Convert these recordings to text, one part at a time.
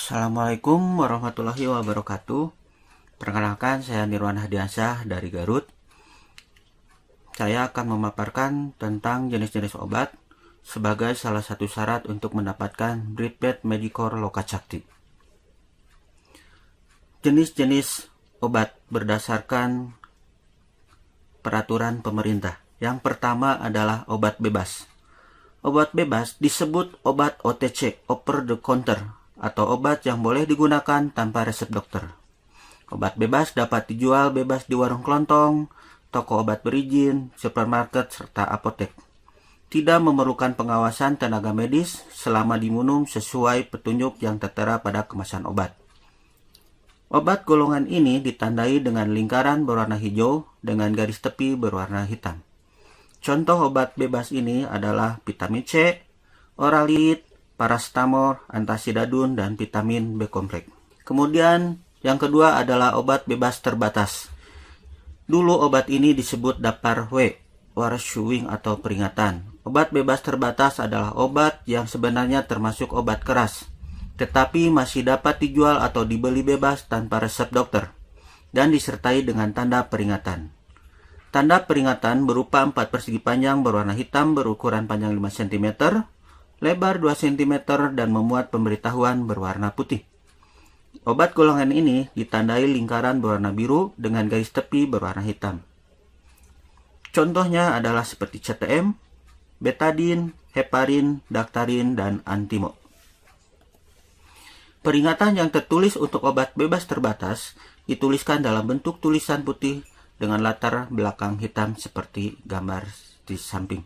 Assalamualaikum warahmatullahi wabarakatuh. Perkenalkan, saya Nirwan Hadiansyah dari Garut. Saya akan memaparkan tentang jenis-jenis obat sebagai salah satu syarat untuk mendapatkan Brevet Medicor Lokacakti. Jenis-jenis obat berdasarkan peraturan pemerintah. Yang pertama adalah obat bebas. Obat bebas disebut obat OTC, over the counter, atau obat yang boleh digunakan tanpa resep dokter. Obat bebas dapat dijual bebas di warung kelontong, toko obat berizin, supermarket, serta apotek. Tidak memerlukan pengawasan tenaga medis selama diminum sesuai petunjuk yang tertera pada kemasan obat. Obat golongan ini ditandai dengan lingkaran berwarna hijau dengan garis tepi berwarna hitam. Contoh obat bebas ini adalah vitamin C, Oralit, paracetamol, antasidadun, dan vitamin B kompleks. Kemudian yang kedua adalah obat bebas terbatas. Dulu obat ini disebut daftar W, warning atau peringatan. Obat bebas terbatas adalah obat yang sebenarnya termasuk obat keras, tetapi masih dapat dijual atau dibeli bebas tanpa resep dokter, dan disertai dengan tanda peringatan. Tanda peringatan berupa 4 persegi panjang berwarna hitam berukuran panjang 5 cm, lebar 2 cm, dan memuat pemberitahuan berwarna putih. Obat golongan ini ditandai lingkaran berwarna biru dengan garis tepi berwarna hitam. Contohnya adalah seperti CTM, betadin, heparin, daktarin, dan antimo. Peringatan yang tertulis untuk obat bebas terbatas dituliskan dalam bentuk tulisan putih dengan latar belakang hitam seperti gambar di samping.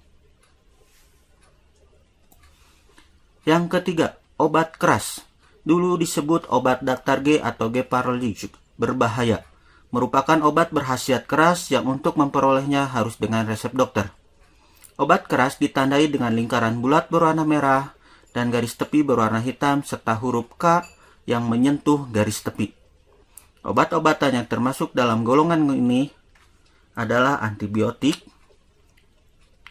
Yang ketiga, obat keras. Dulu disebut obat daftar G atau G paralytik, berbahaya. Merupakan obat berkhasiat keras yang untuk memperolehnya harus dengan resep dokter. Obat keras ditandai dengan lingkaran bulat berwarna merah dan garis tepi berwarna hitam serta huruf K yang menyentuh garis tepi. Obat-obatan yang termasuk dalam golongan ini adalah antibiotik.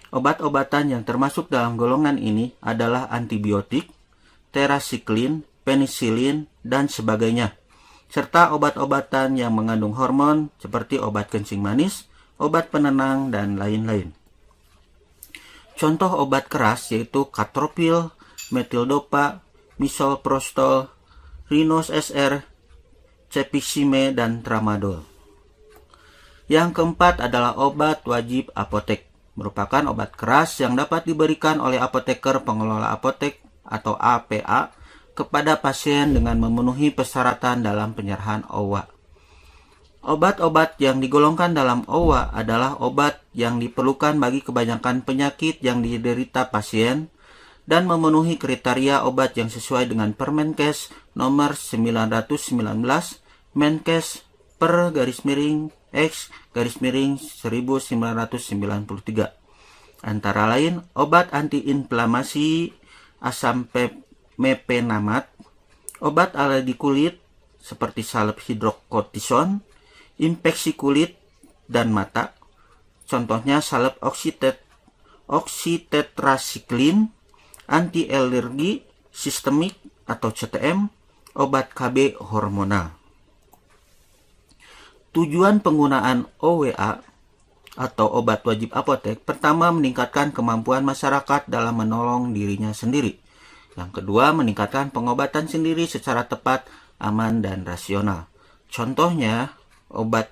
Obat-obatan yang termasuk dalam golongan ini adalah antibiotik, terasiklin, penisilin, dan sebagainya, serta obat-obatan yang mengandung hormon seperti obat kencing manis, obat penenang, dan lain-lain. Contoh obat keras yaitu katropil, metildopa, misoprostol, Rinos SR, cefixime, dan tramadol. Yang keempat adalah obat wajib apotek. Merupakan obat keras yang dapat diberikan oleh apoteker pengelola apotek atau APA kepada pasien dengan memenuhi persyaratan dalam penyerahan OWA. Obat-obat yang digolongkan dalam OWA adalah obat yang diperlukan bagi kebanyakan penyakit yang diderita pasien dan memenuhi kriteria obat yang sesuai dengan Permenkes nomor 919 Menkes per/X/1993. Antara lain obat antiinflamasi asam mepenamat, obat alergi kulit seperti salep hidrokortison, infeksi kulit dan mata, contohnya salep oksitetrasiklin, anti-alergi sistemik atau CTM, obat KB hormonal. Tujuan penggunaan OWA atau obat wajib apotek pertama meningkatkan kemampuan masyarakat dalam menolong dirinya sendiri. Yang kedua, meningkatkan pengobatan sendiri secara tepat, aman, dan rasional. Contohnya, obat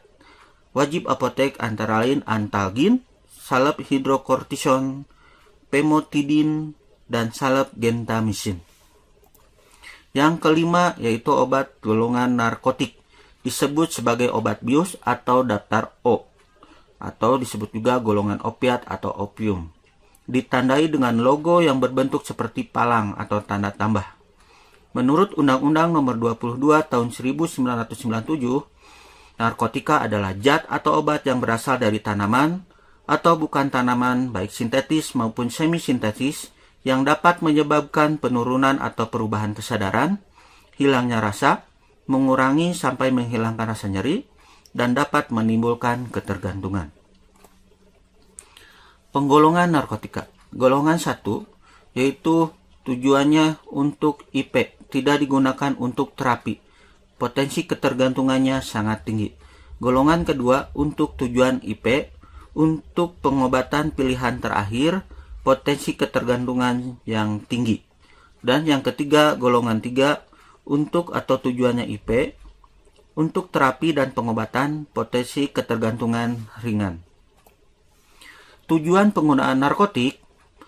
wajib apotek antara lain antalgin, salep hidrokortison, pemotidin, dan salep gentamisin. Yang kelima yaitu obat golongan narkotik, disebut sebagai obat bius atau daftar O, atau disebut juga golongan opiat atau opium. Ditandai dengan logo yang berbentuk seperti palang atau tanda tambah. Menurut Undang-Undang Nomor 22 Tahun 1997, narkotika adalah zat atau obat yang berasal dari tanaman atau bukan tanaman, baik sintetis maupun semi-sintetis, yang dapat menyebabkan penurunan atau perubahan kesadaran, hilangnya rasa, mengurangi sampai menghilangkan rasa nyeri, dan dapat menimbulkan ketergantungan. Penggolongan narkotika. Golongan 1 yaitu tujuannya untuk IP, tidak digunakan untuk terapi. Potensi ketergantungannya sangat tinggi. Golongan kedua, untuk tujuan IP, untuk pengobatan pilihan terakhir, potensi ketergantungan yang tinggi. Dan yang ketiga, golongan 3, untuk atau tujuannya IP, untuk terapi dan pengobatan, potensi ketergantungan ringan. Tujuan penggunaan narkotik: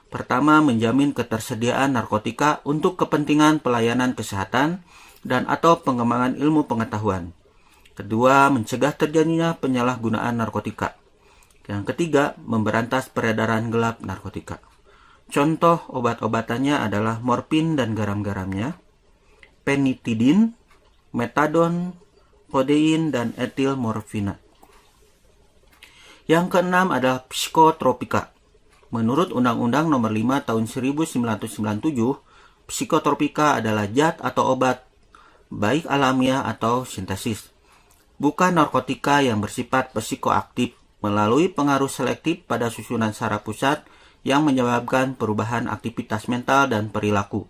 pertama, menjamin ketersediaan narkotika untuk kepentingan pelayanan kesehatan dan atau pengembangan ilmu pengetahuan. Kedua, mencegah terjadinya penyalahgunaan narkotika. Yang ketiga, memberantas peredaran gelap narkotika. Contoh obat-obatannya adalah morfin dan garam-garamnya, penitidin, metadon, kodein, dan etil morfina. Yang keenam adalah psikotropika. Menurut Undang-Undang Nomor 5 Tahun 1997, psikotropika adalah zat atau obat, baik alamiah atau sintesis, bukan narkotika yang bersifat psikoaktif melalui pengaruh selektif pada susunan saraf pusat yang menyebabkan perubahan aktivitas mental dan perilaku.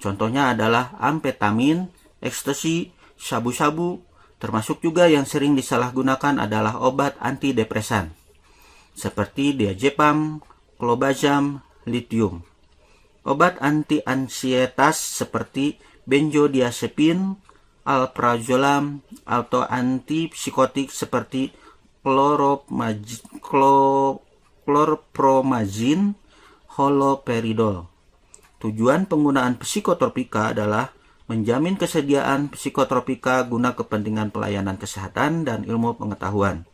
Contohnya adalah amfetamin, ekstasi, sabu-sabu, termasuk juga yang sering disalahgunakan adalah obat antidepresan, seperti diazepam, clobazam, lithium. Obat anti-ansietas seperti benzodiazepin, alprazolam, atau antipsikotik seperti chlorpromazine, haloperidol. Tujuan penggunaan psikotropika adalah menjamin kesediaan psikotropika guna kepentingan pelayanan kesehatan dan ilmu pengetahuan,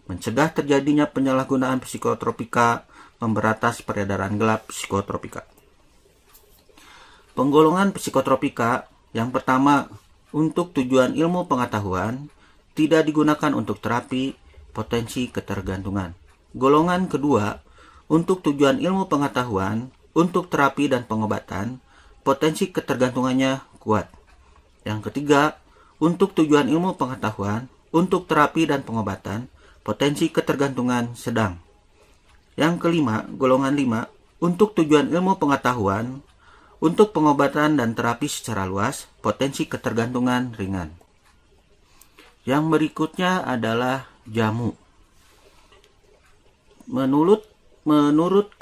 mencegah terjadinya penyalahgunaan psikotropika, memberantas peredaran gelap psikotropika. Penggolongan psikotropika: yang pertama, untuk tujuan ilmu pengetahuan, tidak digunakan untuk terapi, potensi ketergantungan. Golongan kedua, untuk tujuan ilmu pengetahuan, untuk terapi dan pengobatan, potensi ketergantungannya kuat. Yang ketiga, untuk tujuan ilmu pengetahuan, untuk terapi dan pengobatan, potensi ketergantungan sedang. Yang kelima, golongan 5, untuk tujuan ilmu pengetahuan, untuk pengobatan dan terapi secara luas, potensi ketergantungan ringan. Yang berikutnya adalah jamu. Menurut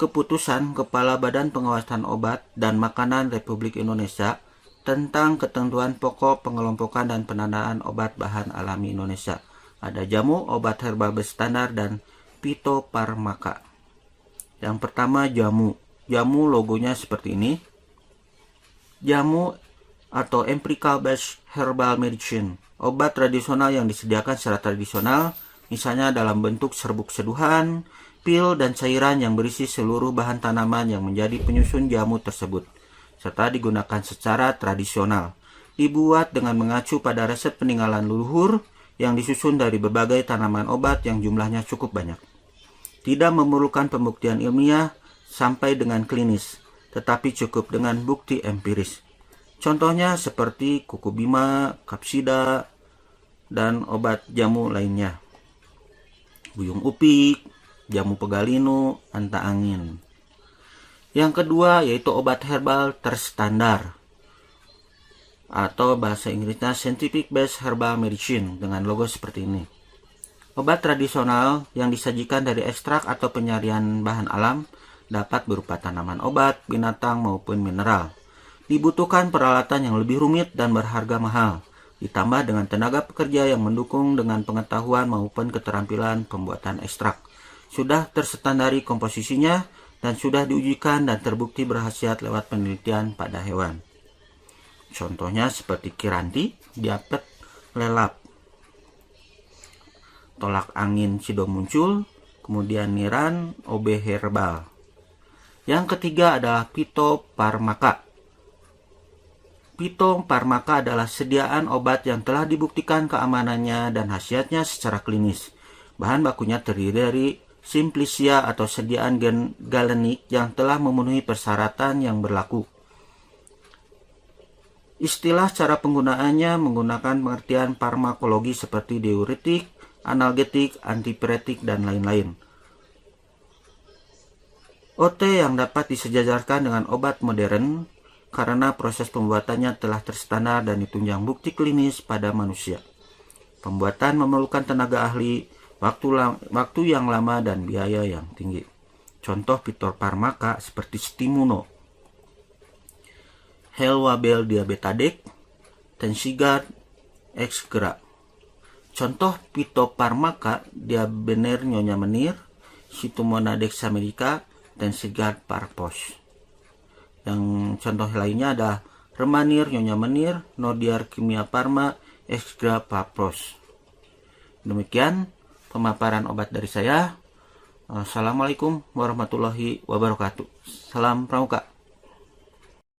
keputusan Kepala Badan Pengawasan Obat dan Makanan Republik Indonesia tentang ketentuan pokok pengelompokan dan penandaan obat bahan alami Indonesia, ada jamu, obat herbal berstandar, dan fitofarmaka. Yang pertama, jamu. Jamu logonya seperti ini. Jamu atau empirical based herbal medicine, obat tradisional yang disediakan secara tradisional, misalnya dalam bentuk serbuk seduhan, pil, dan cairan yang berisi seluruh bahan tanaman yang menjadi penyusun jamu tersebut, serta digunakan secara tradisional. Dibuat dengan mengacu pada resep peninggalan leluhur yang disusun dari berbagai tanaman obat yang jumlahnya cukup banyak. Tidak memerlukan pembuktian ilmiah sampai dengan klinis, tetapi cukup dengan bukti empiris. Contohnya seperti kukubima, kapsida, dan obat jamu lainnya. Buyung upik, jamu pegalinu, anta angin. Yang kedua yaitu obat herbal terstandar, atau bahasa Inggrisnya scientific based herbal medicine, dengan logo seperti ini. Obat tradisional yang disajikan dari ekstrak atau penyarian bahan alam dapat berupa tanaman obat, binatang, maupun mineral. Dibutuhkan peralatan yang lebih rumit dan berharga mahal, ditambah dengan tenaga pekerja yang mendukung dengan pengetahuan maupun keterampilan pembuatan ekstrak. Sudah terstandari komposisinya dan sudah diujikan dan terbukti berkhasiat lewat penelitian pada hewan. Contohnya seperti kiranti, diapet, lelap, tolak angin sido muncul, kemudian niran, OB herbal. Yang ketiga adalah fitofarmaka. Fitofarmaka adalah sediaan obat yang telah dibuktikan keamanannya dan khasiatnya secara klinis. Bahan bakunya terdiri dari simplicia atau sediaan galenik yang telah memenuhi persyaratan yang berlaku. Istilah cara penggunaannya menggunakan pengertian farmakologi seperti diuretik, analgetik, antipiretik, dan lain-lain. OT yang dapat disejajarkan dengan obat modern karena proses pembuatannya telah terstandar dan ditunjang bukti klinis pada manusia. Pembuatan memerlukan tenaga ahli, waktu yang lama dan biaya yang tinggi. Contoh fitofarmaka seperti Stimuno, Helwabel diabetadek, Tensigard, Exgra. Contoh fitofarmaka Diabener Nyonya Menir, Citumona dexamerica, Tensigard parpos. Yang contoh lainnya ada Remanir Nyonya Menir, Nodiar Kimia Farma, Exgra parpos. Demikian pemaparan obat dari saya. Assalamualaikum warahmatullahi wabarakatuh. Salam Pramuka.